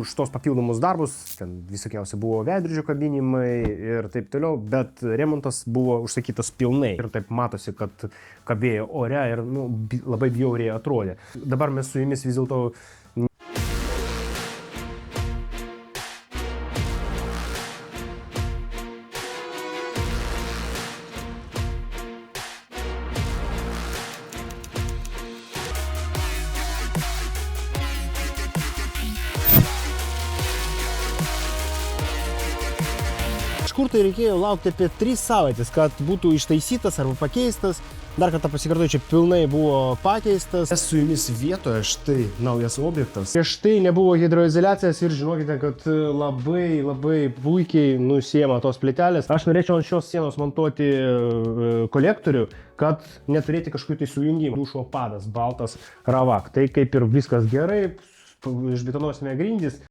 Už tos papildomus darbus, ten visokiausi buvo veidrodžių kabinimai ir taip toliau, bet remontas buvo užsakytas pilnai. Ir taip matosi, kad kabėjo ore ir labai bjauriai atrodė. Dabar mes su jumis vis dėlto kažkur tai reikėjo laukti apie 3 savaitės, kad būtų ištaisytas arba pakeistas. Dar kartą pasikartoju, čia pilnai buvo pakeistas. Esu su jumis vietoje, štai naujas objektas. Prieš tai nebuvo hidroizoliacijos ir žinokite, kad labai puikiai nusiema tos plytelės. Aš norėčiau ant šios sienos montuoti kolektorių, kad neturėti kažkokių tai sujungimų. Dušo padas, baltas ravak. Tai kaip ir viskas gerai, išbetonuosime grindis.